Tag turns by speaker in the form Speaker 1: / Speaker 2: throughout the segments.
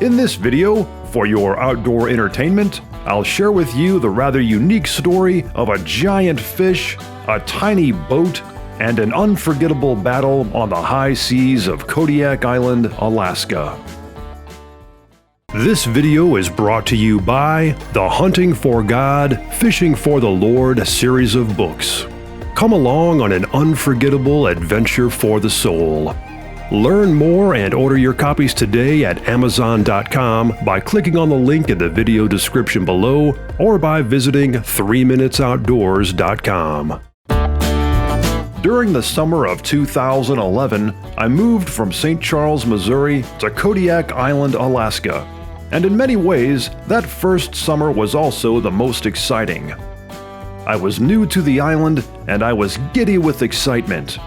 Speaker 1: In this video, for your outdoor entertainment, I'll share with you the rather unique story of a giant fish, a tiny boat, and an unforgettable battle on the high seas of Kodiak Island, Alaska. This video is brought to you by the Hunting for God, Fishing for the Lord series of books. Come along on an unforgettable adventure for the soul. Learn more and order your copies today at Amazon.com by clicking on the link in the video description below or by visiting 3minutesoutdoors.com. During the summer of 2011, I moved from St. Charles, Missouri to Kodiak Island, Alaska. And in many ways, that first summer was also the most exciting. I was new to the island and I was giddy with excitement.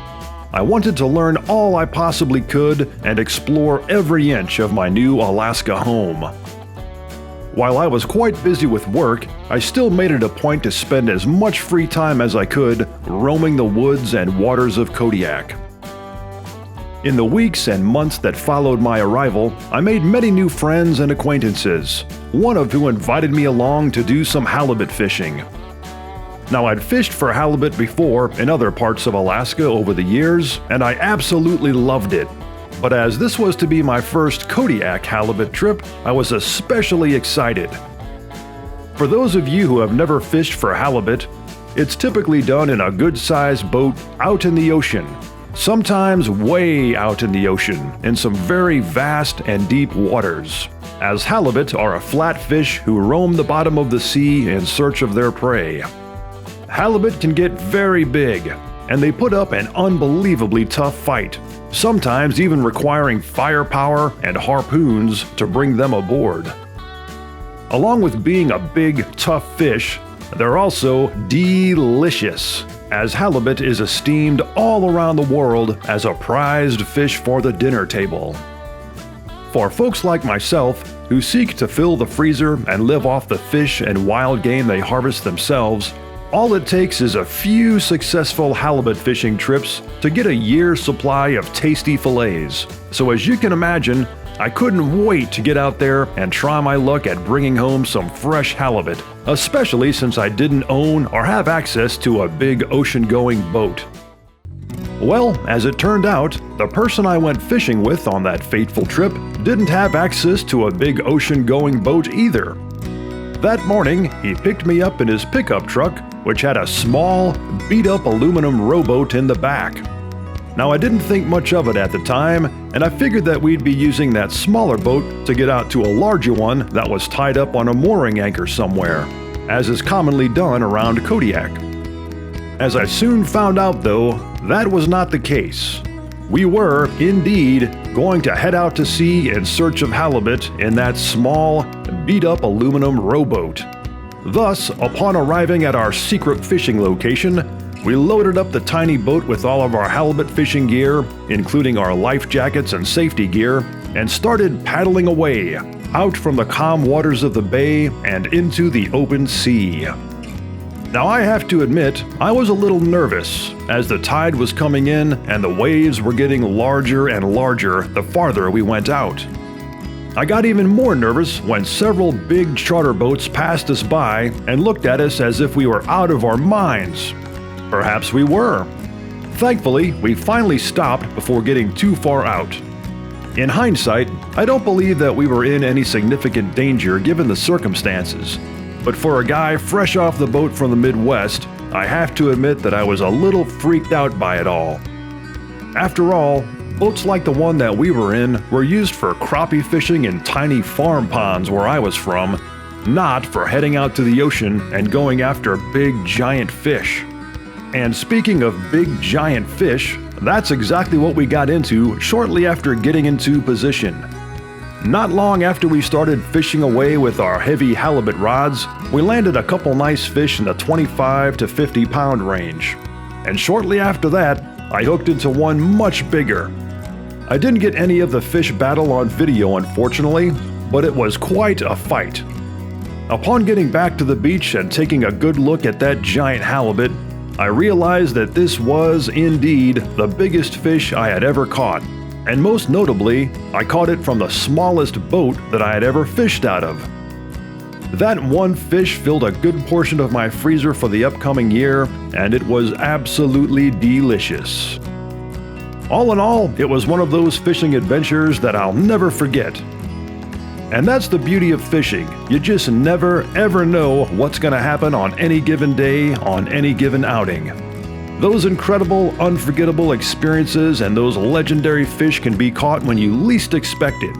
Speaker 1: I wanted to learn all I possibly could and explore every inch of my new Alaska home. While I was quite busy with work, I still made it a point to spend as much free time as I could roaming the woods and waters of Kodiak. In the weeks and months that followed my arrival, I made many new friends and acquaintances, one of who invited me along to do some halibut fishing. Now, I'd fished for halibut before in other parts of Alaska over the years, and I absolutely loved it. But as this was to be my first Kodiak halibut trip, I was especially excited. For those of you who have never fished for halibut, it's typically done in a good-sized boat out in the ocean, sometimes way out in the ocean, in some very vast and deep waters, as halibut are a flat fish who roam the bottom of the sea in search of their prey. Halibut can get very big, and they put up an unbelievably tough fight, sometimes even requiring firepower and harpoons to bring them aboard. Along with being a big, tough fish, they're also delicious, as halibut is esteemed all around the world as a prized fish for the dinner table. For folks like myself, who seek to fill the freezer and live off the fish and wild game they harvest themselves, all it takes is a few successful halibut fishing trips to get a year's supply of tasty fillets. So as you can imagine, I couldn't wait to get out there and try my luck at bringing home some fresh halibut, especially since I didn't own or have access to a big ocean-going boat. Well, as it turned out, the person I went fishing with on that fateful trip didn't have access to a big ocean-going boat either. That morning, he picked me up in his pickup truck, which had a small, beat-up aluminum rowboat in the back. Now, I didn't think much of it at the time, and I figured that we'd be using that smaller boat to get out to a larger one that was tied up on a mooring anchor somewhere, as is commonly done around Kodiak. As I soon found out, though, that was not the case. We were, indeed, going to head out to sea in search of halibut in that small, beat-up aluminum rowboat. Thus, upon arriving at our secret fishing location, we loaded up the tiny boat with all of our halibut fishing gear, including our life jackets and safety gear, and started paddling away, out from the calm waters of the bay and into the open sea. Now, I have to admit, I was a little nervous, as the tide was coming in and the waves were getting larger and larger the farther we went out. I got even more nervous when several big charter boats passed us by and looked at us as if we were out of our minds. Perhaps we were. Thankfully, we finally stopped before getting too far out. In hindsight, I don't believe that we were in any significant danger given the circumstances. But for a guy fresh off the boat from the Midwest, I have to admit that I was a little freaked out by it all. After all, boats like the one that we were in were used for crappie fishing in tiny farm ponds where I was from, not for heading out to the ocean and going after big giant fish. And speaking of big giant fish, that's exactly what we got into shortly after getting into position. Not long after we started fishing away with our heavy halibut rods, we landed a couple nice fish in the 25 to 50 pound range. And shortly after that, I hooked into one much bigger. I didn't get any of the fish battle on video, unfortunately, but it was quite a fight. Upon getting back to the beach and taking a good look at that giant halibut, I realized that this was indeed the biggest fish I had ever caught. And most notably, I caught it from the smallest boat that I had ever fished out of. That one fish filled a good portion of my freezer for the upcoming year, and it was absolutely delicious. All in all, it was one of those fishing adventures that I'll never forget. And that's the beauty of fishing. You just never ever know what's going to happen on any given day, on any given outing. Those incredible, unforgettable experiences and those legendary fish can be caught when you least expect it.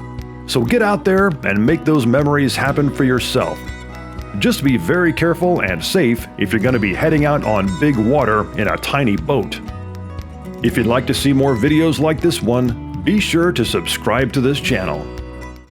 Speaker 1: So get out there and make those memories happen for yourself. Just be very careful and safe if you're going to be heading out on big water in a tiny boat. If you'd like to see more videos like this one, be sure to subscribe to this channel.